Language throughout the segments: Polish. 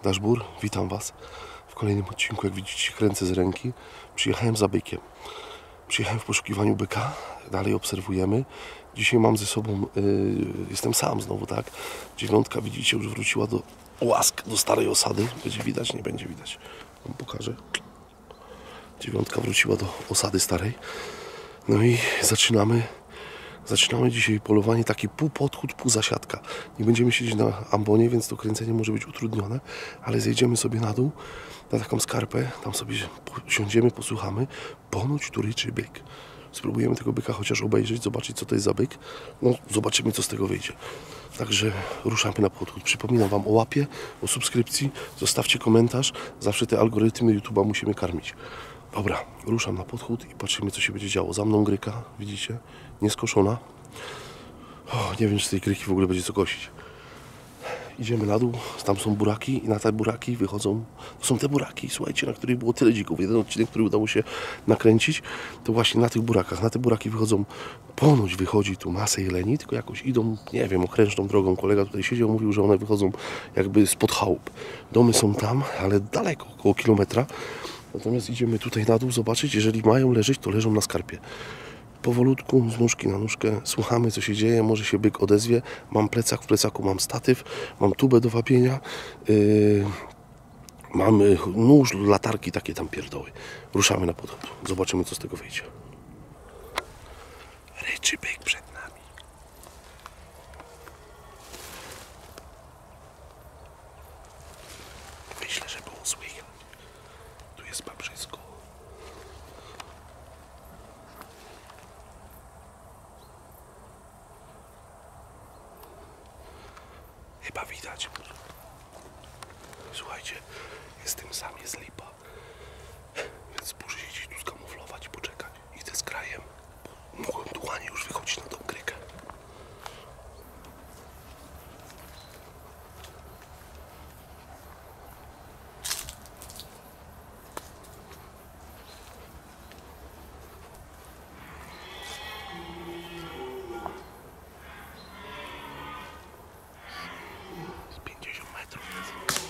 Dashbur, witam Was w kolejnym odcinku. Jak widzicie, kręcę z ręki. Przyjechałem za bykiem. Przyjechałem w poszukiwaniu byka. Dalej obserwujemy. Dzisiaj mam ze sobą, jestem sam znowu, tak? 9, widzicie, już wróciła do łask, do starej osady. Będzie widać? Nie będzie widać. Wam pokażę. 9 wróciła do osady starej. No i zaczynamy dzisiaj polowanie, taki pół podchód, pół zasiadka. Nie będziemy siedzieć na ambonie, więc to kręcenie może być utrudnione, ale zejdziemy sobie na dół, na taką skarpę, tam sobie siądziemy, posłuchamy, ponoć tu ryczy byk. Spróbujemy tego byka chociaż obejrzeć, zobaczyć, co to jest za byk. No, zobaczymy, co z tego wyjdzie. Także ruszamy na podchód. Przypominam Wam o łapie, o subskrypcji, zostawcie komentarz. Zawsze te algorytmy YouTube'a musimy karmić. Dobra, ruszam na podchód i patrzymy, co się będzie działo. Za mną gryka, widzicie? Nieskoszona. Nie wiem, czy z tej gryki w ogóle będzie co kosić. Idziemy na dół, tam są buraki i na te buraki wychodzą... To są te buraki, słuchajcie, na których było tyle dzików. Jeden odcinek, który udało się nakręcić, to właśnie na tych burakach. Na te buraki wychodzą... Ponoć wychodzi tu masę jeleni, tylko jakoś idą, nie wiem, okrężną drogą. Kolega tutaj siedział, mówił, że one wychodzą jakby spod chałup. Domy są tam, ale daleko, około kilometra. Natomiast idziemy tutaj na dół zobaczyć, jeżeli mają leżeć, to leżą na skarpie. Powolutku, z nóżki na nóżkę, słuchamy, co się dzieje, może się byk odezwie. Mam plecak, w plecaku mam statyw, mam tubę do wapienia, mam nóż, latarki, takie tam pierdoły. Ruszamy na podchód, zobaczymy, co z tego wyjdzie. Ryczy byk przed nami. Myślę, że było słychać. Tu jest babrzysko. Chyba widać. Słuchajcie, jestem sam, jest lipa. Więc muszę się gdzieś tu skamuflować, poczekać. Idę z krajem. Mogłem dłużej już wychodzić na tą grykę. Z 50 metrów jest.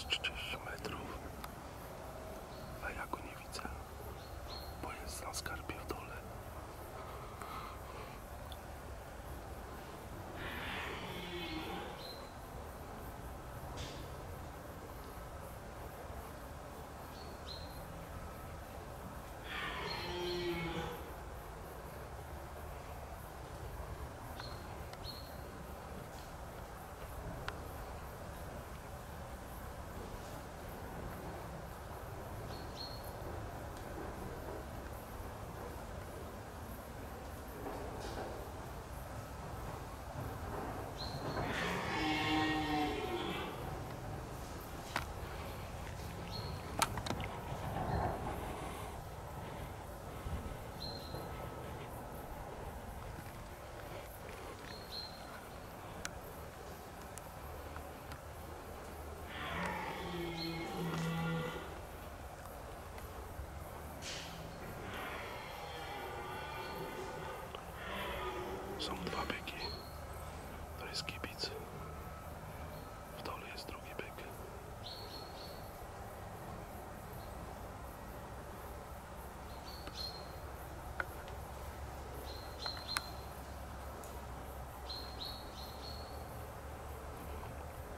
jest 30 metrów, a ja go nie widzę, bo jest na skarpie w dole. Są dwa byki. To jest kibic. W dole jest drugi byk.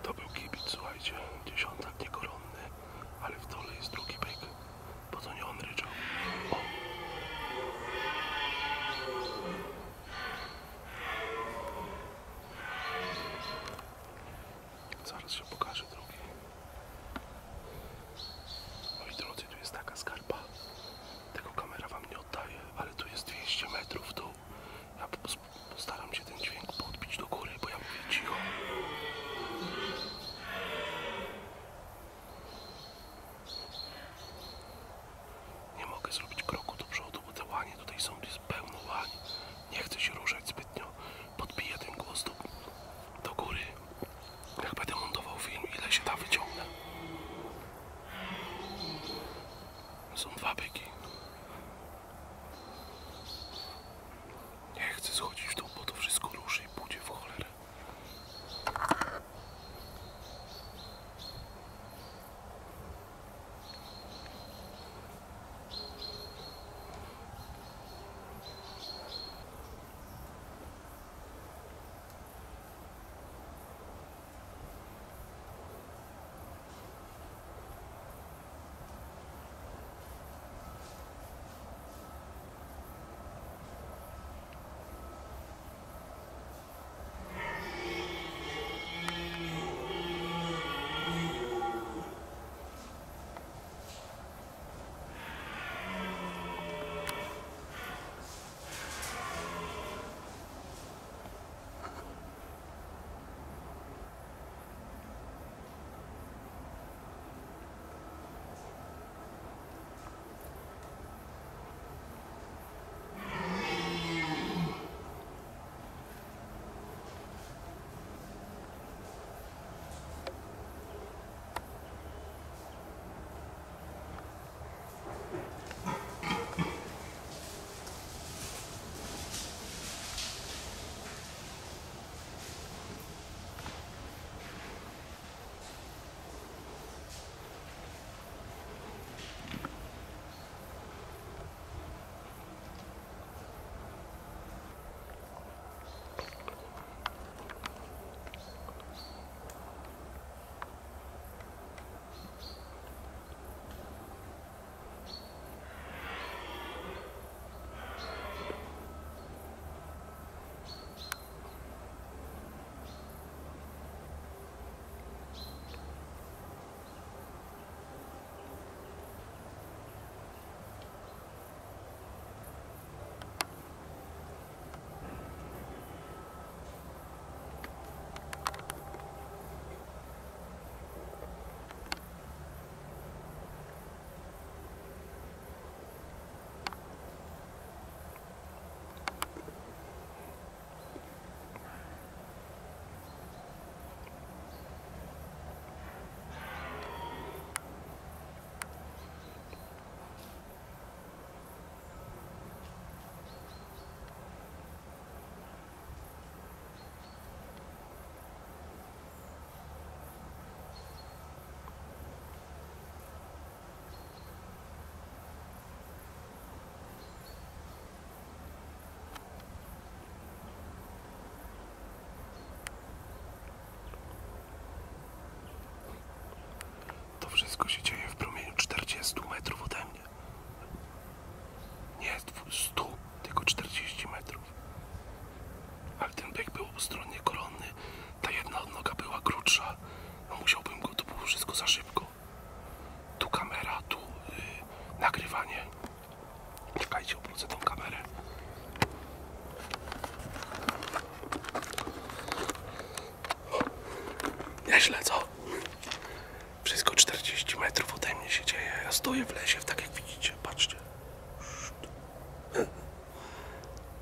To był kibic, słuchajcie. Dziesiątak niekoronny, ale w dole jest drugi byk. Po co nie on ryczał? O! Zaraz się pokaże drugi. Moi drodzy, tu jest taka skarpa. Tego kamera wam nie oddaje, ale tu jest 200 metrów w dół. Ja postaram się ten dźwięk podbić do góry, bo ja mówię cicho. Nie mogę zrobić kroku do przodu, bo te łanie tutaj są, tu jest pełno łań. Nie chcę się ruszać zbytnio. Podbiję ten głos do góry. Jak będę montował film i Wszystko się dzieje w promieniu 40 metrów ode mnie. Nie 100, tylko 40 metrów. Ale ten byk był postronnie koronny. Ta jedna odnoga była krótsza. No musiałbym go, to było wszystko za szybko. Tu kamera, tu nagrywanie. Czekajcie, obrócę tą kamerę. Nieźle, co? Wszystko 40 metrów ode mnie się dzieje. Ja stoję w lesie, tak jak widzicie. Patrzcie.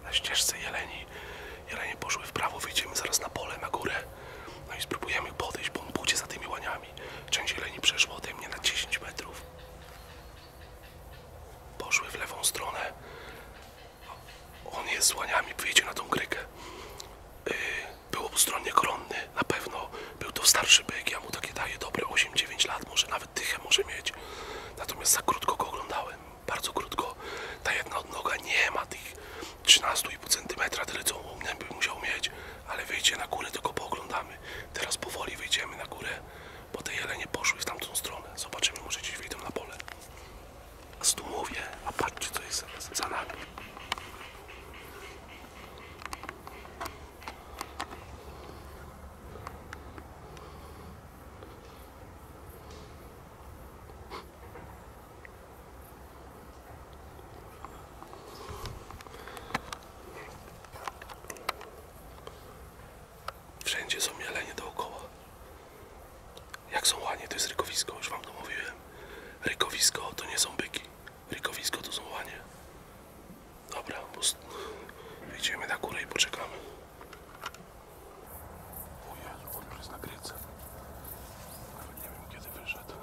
Na ścieżce jeleni. Jelenie poszły w prawo. Wyjdziemy zaraz na pole, na górę. No i spróbujemy podejść, bo on pójdzie za tymi łaniami. Część jeleni przeszła ode mnie na 10 metrów. Poszły w lewą stronę. On jest z łaniami, wyjdzie na tą grykę. Był obustronnie koronny, na pewno. Był to starszy byk, ja mu takie daję dobre 8-9 lat, może nawet dychę może mieć. Natomiast za krótko go oglądałem, bardzo krótko. Ta jedna odnoga nie ma tych 13,5 cm, tyle co u mnie by musiał mieć. Ale wyjdzie na górę, to go pooglądamy. Teraz powoli wyjdziemy na górę, bo te jelenie poszły w tamtą stronę. Zobaczymy, może gdzieś wyjdą na pole. A tu mówię, a patrzcie, co jest za nami. Wszędzie są jelenie dookoła. Jak są łanie, to jest rykowisko, już wam to mówiłem. Rykowisko to nie są byki. Rykowisko to są łanie. Dobra, wyjdziemy na górę i poczekamy. O Jezu, on jest na gryce. Nawet nie wiem, kiedy wyszedł.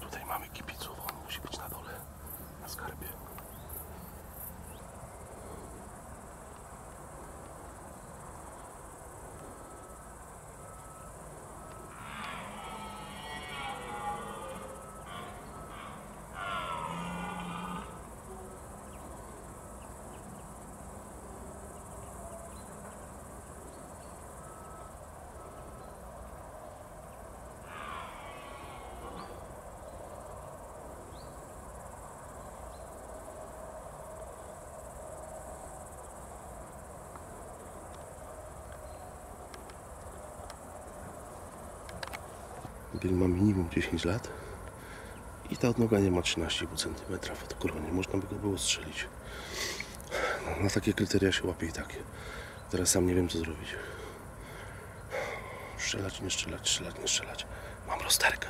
Tutaj mamy kibiców, on musi być na dole, na skarbie. Byk ma minimum 10 lat i ta odnoga nie ma 13,5 cm od koronie. Można by go było strzelić. No, na takie kryteria się łapie i takie. Teraz sam nie wiem, co zrobić. Strzelać, nie strzelać, strzelać, nie strzelać. Mam rozterkę.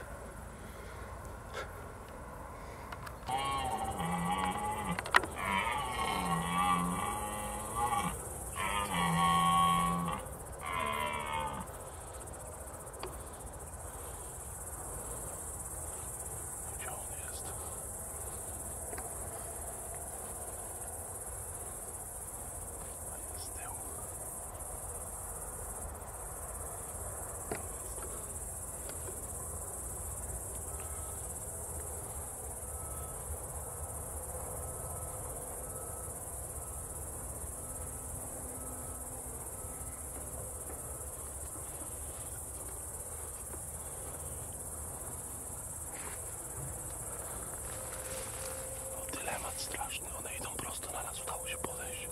Straszny, one idą prosto na nas, udało się podejść.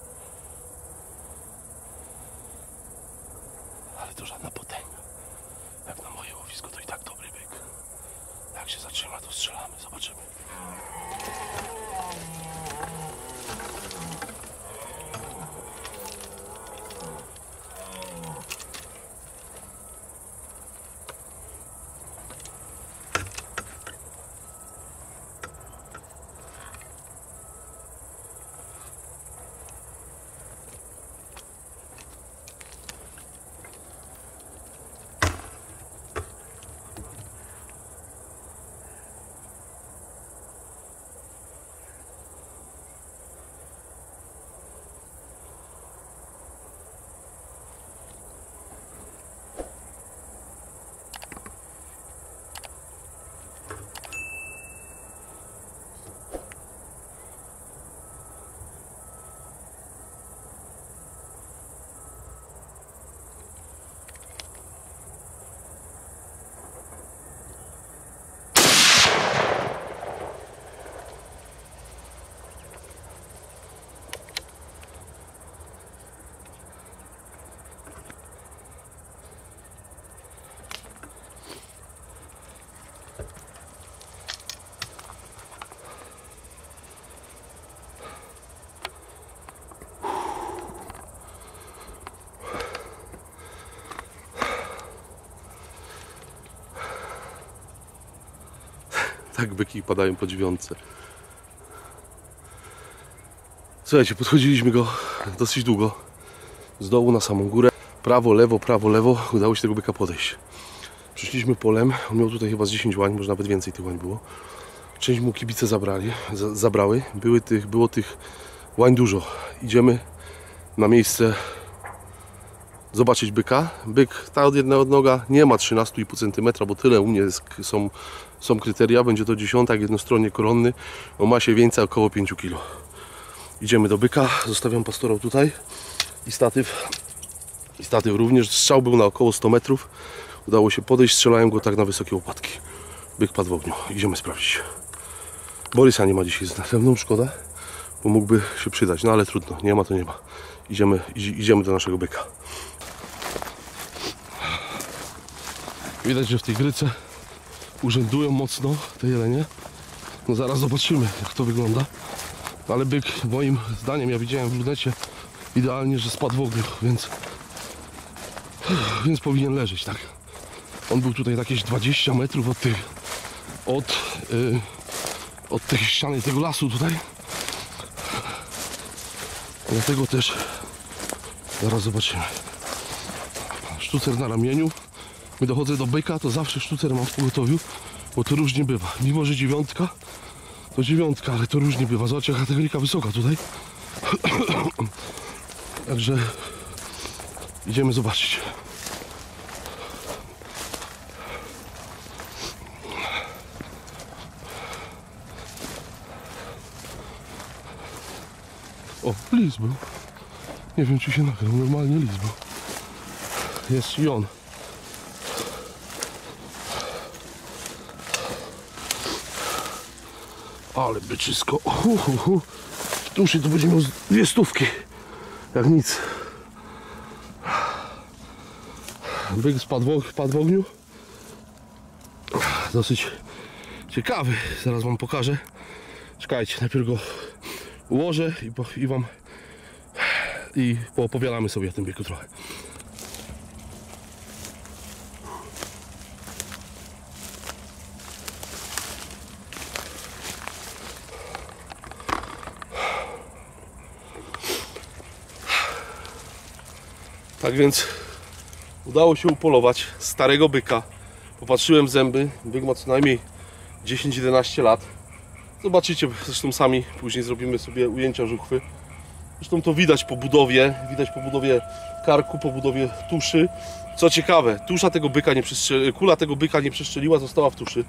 Ale to żadna potęga. Jak na moje łowisko, to i tak dobry byk. Jak się zatrzyma, to strzelamy, zobaczymy. Tak byki padają po 9. Słuchajcie, podchodziliśmy go dosyć długo. Z dołu na samą górę. Prawo, lewo. Udało się tego byka podejść. Przyszliśmy polem. On miał tutaj chyba z 10 łań, może nawet więcej tych łań było. Część mu kibice zabrały. Było tych łań dużo. Idziemy na miejsce zobaczyć byka. Byk, ta jedna odnoga nie ma 13,5 cm, bo tyle u mnie są kryteria. Będzie to 10, jednostronnie koronny. O masie wieńca około 5 kg. Idziemy do byka. Zostawiam pastorał tutaj. I statyw również. Strzał był na około 100 metrów. Udało się podejść. Strzelałem go tak na wysokie łopatki. Byk padł w ogniu. Idziemy sprawdzić. Borysa nie ma dzisiaj ze mną, szkoda, bo mógłby się przydać, no ale trudno, nie ma to nie ma. Idziemy do naszego byka. Widać, że w tej gryce urzędują mocno te jelenie. No zaraz zobaczymy, jak to wygląda. Ale byk, moim zdaniem, ja widziałem w lunecie idealnie, że spadł w ogniu, więc powinien leżeć, tak. On był tutaj jakieś 20 metrów od tej ściany, tego lasu tutaj. Dlatego też zaraz zobaczymy. Sztucer na ramieniu. Gdy dochodzę do byka, to zawsze sztucer mam w pogotowiu, bo to różnie bywa. Mimo że 9, to 9, ale to różnie bywa. Zobaczcie, kategoria wysoka tutaj. Także idziemy zobaczyć. O, lis był. Nie wiem, czy się nagrał. Normalnie lis był. Jest i on. Ale byczysko. W tuszy to będzie miał 200. Jak nic. Byk spadł w ogniu. Dosyć ciekawy. Zaraz wam pokażę. Czekajcie, najpierw go ułożę i poopowiadamy sobie o tym byku trochę. Tak więc udało się upolować starego byka. Popatrzyłem w zęby. Byk ma co najmniej 10-11 lat. Zobaczycie, zresztą sami później zrobimy sobie ujęcia żuchwy. Zresztą to widać po budowie karku, po budowie tuszy. Co ciekawe, kula tego byka nie przestrzeliła, została w tuszy.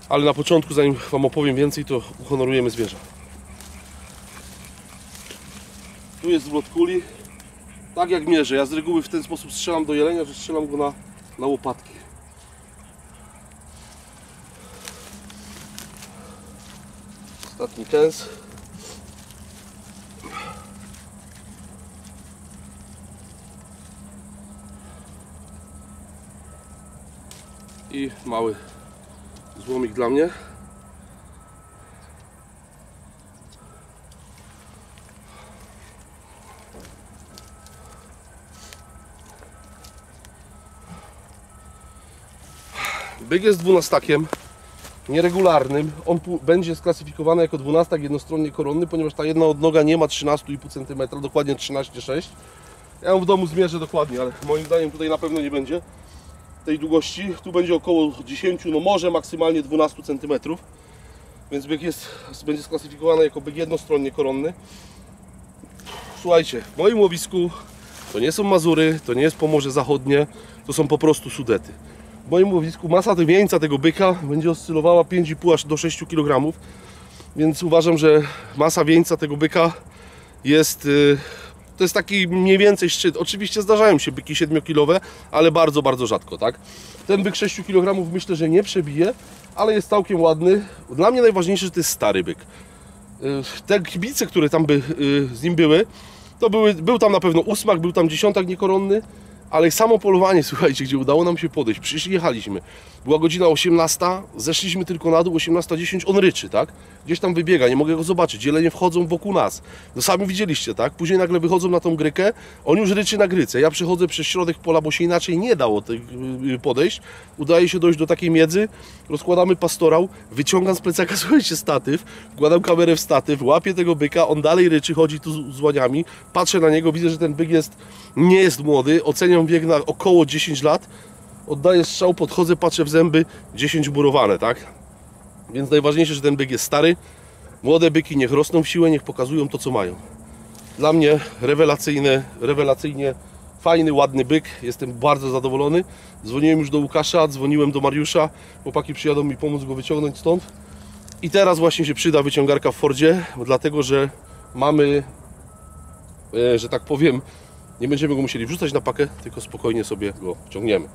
Ale na początku, zanim wam opowiem więcej, to uhonorujemy zwierzę. Tu jest zwrot kuli. Tak jak mierzę, ja z reguły w ten sposób strzelam do jelenia, że strzelam go na łopatki. Ostatni kęs. I mały złomik dla mnie. Byk jest 12-takiem, nieregularnym. On będzie sklasyfikowany jako 12-tak jednostronnie koronny, ponieważ ta jedna odnoga nie ma 13,5 cm, dokładnie 13,6 cm. Ja ją w domu zmierzę dokładnie, ale moim zdaniem tutaj na pewno nie będzie tej długości. Tu będzie około 10, no może maksymalnie 12 cm. Więc byk będzie sklasyfikowany jako byk jednostronnie koronny. Słuchajcie, w moim łowisku to nie są Mazury, to nie jest Pomorze Zachodnie, to są po prostu Sudety. W moim łowisku masa wieńca tego byka będzie oscylowała 5,5 aż do 6 kg. Więc uważam, że masa wieńca tego byka to jest taki mniej więcej szczyt. Oczywiście zdarzają się byki 7-kilowe, ale bardzo, bardzo rzadko, tak? Ten byk 6 kg myślę, że nie przebije, ale jest całkiem ładny. Dla mnie najważniejsze, że to jest stary byk. Te kibice, które tam z nim były, był tam na pewno 8, był tam 10 niekoronny, Ale samo polowanie, słuchajcie, gdzie udało nam się podejść, przyjechaliśmy, była godzina 18, zeszliśmy tylko na dół, 18:10, on ryczy, tak? Gdzieś tam wybiega, nie mogę go zobaczyć, jelenie wchodzą wokół nas. No sami widzieliście, tak? Później nagle wychodzą na tą grykę, on już ryczy na gryce. Ja przechodzę przez środek pola, bo się inaczej nie dało podejść. Udaje się dojść do takiej miedzy, rozkładamy pastorał, wyciągam z plecaka, słuchajcie, statyw, wkładam kamerę w statyw, łapię tego byka, on dalej ryczy, chodzi tu z łaniami, patrzę na niego, widzę, że ten byk nie jest młody, oceniam wiek na około 10 lat, oddaję strzał, podchodzę, patrzę w zęby, 10 murowane, tak? Więc najważniejsze, że ten byk jest stary. Młode byki niech rosną w siłę, niech pokazują to, co mają. Dla mnie rewelacyjnie fajny, ładny byk. Jestem bardzo zadowolony. Dzwoniłem już do Łukasza, dzwoniłem do Mariusza. Chłopaki przyjadą mi pomóc go wyciągnąć stąd. I teraz właśnie się przyda wyciągarka w Fordzie, dlatego że mamy, że tak powiem, nie będziemy go musieli wrzucać na pakę, tylko spokojnie sobie go wciągniemy.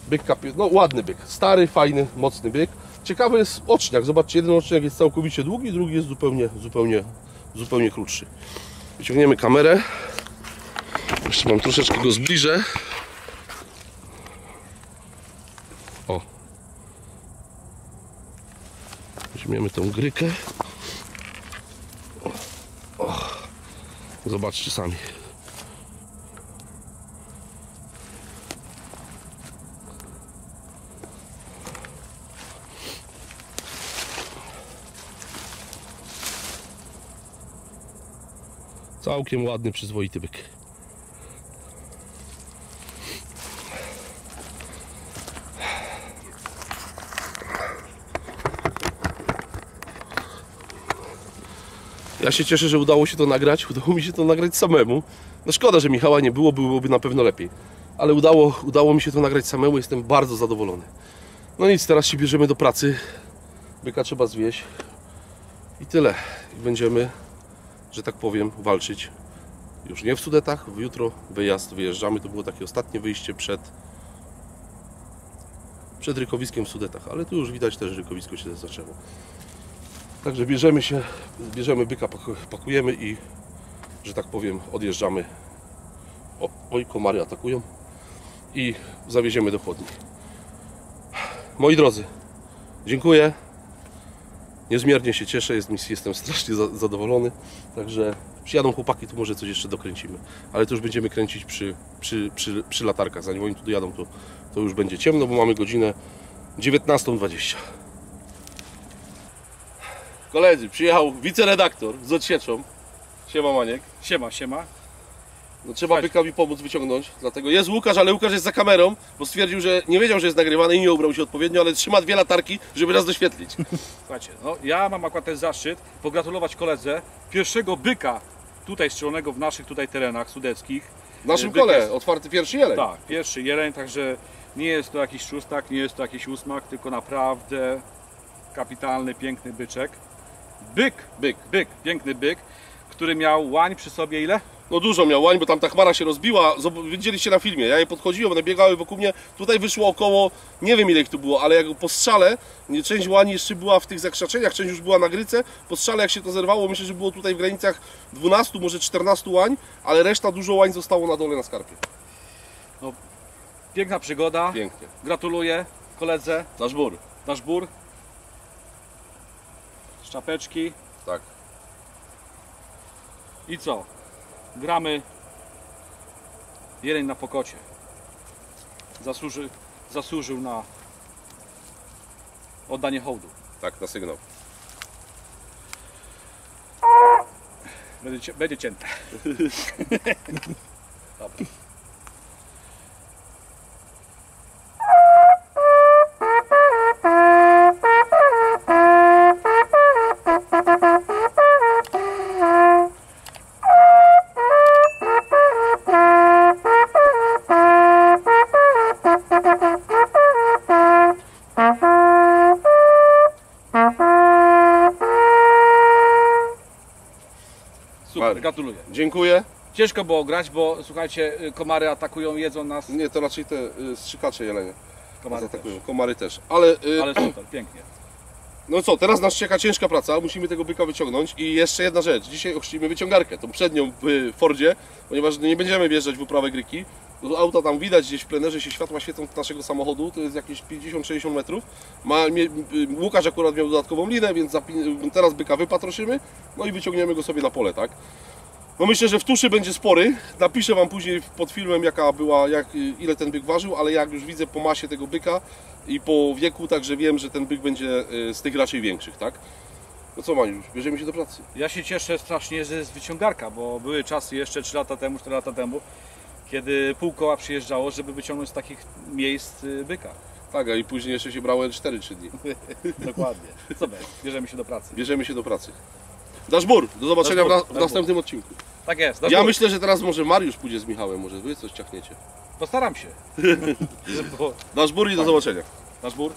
Byk no ładny byk, stary, fajny, mocny byk. Ciekawy jest oczniak. Zobaczcie, jeden oczniak jest całkowicie długi, drugi jest zupełnie krótszy. Wyciągniemy kamerę. Jeszcze mam troszeczkę go zbliżę. O. Weźmiemy tą grykę. O. Zobaczcie sami. Całkiem ładny, przyzwoity byk. Ja się cieszę, że udało się to nagrać. Udało mi się to nagrać samemu. No szkoda, że Michała nie było, byłoby na pewno lepiej. Ale udało mi się to nagrać samemu, jestem bardzo zadowolony. No nic, teraz się bierzemy do pracy. Byka trzeba zwieść. I tyle. I będziemy, że tak powiem, walczyć już nie w Sudetach. Jutro wyjeżdżamy. To było takie ostatnie wyjście przed rykowiskiem w Sudetach, ale tu już widać też, rykowisko się zaczęło. Także bierzemy byka, pakujemy i, że tak powiem, odjeżdżamy. Oj, komary atakują i zawieziemy do chłodni. Moi drodzy, dziękuję. Niezmiernie się cieszę, jestem strasznie zadowolony. Także przyjadą chłopaki, to może coś jeszcze dokręcimy. Ale to już będziemy kręcić przy latarkach. Zanim oni tu dojadą, to już będzie ciemno, bo mamy godzinę 19:20. Koledzy, przyjechał wiceredaktor z odsieczą. Siema Maniek. Siema. No, trzeba byka mi pomóc wyciągnąć. Dlatego jest Łukasz, ale Łukasz jest za kamerą, bo stwierdził, że nie wiedział, że jest nagrywany i nie ubrał się odpowiednio, ale trzyma 2 latarki, żeby nas doświetlić. Słuchajcie, no ja mam akurat ten zaszczyt pogratulować koledze pierwszego byka tutaj strzelonego w naszych tutaj terenach sudeckich. W naszym kole, otwarty pierwszy jeleń. Tak, pierwszy jeleń, także nie jest to jakiś szóstak, nie jest to jakiś ósmak, tylko naprawdę kapitalny, piękny byczek. Piękny byk, który miał łań przy sobie ile? No dużo miał łań, bo tam ta chmara się rozbiła. Widzieliście na filmie, ja je podchodziłem, one biegały wokół mnie. Tutaj wyszło około, nie wiem ile ich tu było, ale jak po strzale, część łani jeszcze była w tych zakrzaczeniach, część już była na gryce. Po strzale jak się to zerwało, myślę, że było tutaj w granicach 12, może 14 łań, ale reszta dużo łań zostało na dole na skarpie. No, piękna przygoda. Pięknie. Gratuluję koledze. Nasz bór. Szczapeczki. Tak. I co? Gramy jeleń na pokocie. Zasłużył na oddanie hołdu. Tak, na sygnał. Będzie cięte. Dobra. Super, gratuluję. Dziękuję. Ciężko było grać, bo słuchajcie, komary atakują, jedzą nas. Nie, to raczej te strzykacze jelenie. Komary atakują. też. Komary też. Ale super, pięknie. no co, teraz nas czeka ciężka praca, musimy tego byka wyciągnąć i jeszcze jedna rzecz, dzisiaj ochrzcimy wyciągarkę, tą przednią w Fordzie, ponieważ nie będziemy wjeżdżać w uprawę gryki, Do auta tam widać, gdzieś w plenerze się światła świecą naszego samochodu, to jest jakieś 50-60 metrów. Łukasz akurat miał dodatkową linę, więc teraz byka wypatroszymy, no i wyciągniemy go sobie na pole, tak? No myślę, że w tuszy będzie spory. Napiszę Wam później pod filmem, ile ten byk ważył, ale jak już widzę po masie tego byka i po wieku, także wiem, że ten byk będzie z tych raczej większych, tak? No co, Maniusz, bierzemy się do pracy. Ja się cieszę strasznie, że jest wyciągarka, bo były czasy jeszcze 3 lata temu, 4 lata temu, kiedy pół koła przyjeżdżało, żeby wyciągnąć z takich miejsc byka. Tak, a i później jeszcze się brało 4-3 dni. Dokładnie. Co będzie? Bierzemy się do pracy. Bierzemy się do pracy. Daszbur, do zobaczenia w następnym odcinku. Tak jest. Ja myślę, że teraz może Mariusz pójdzie z Michałem, może Wy coś ciachniecie. Postaram się. Daszbur i do zobaczenia. Nasz bór.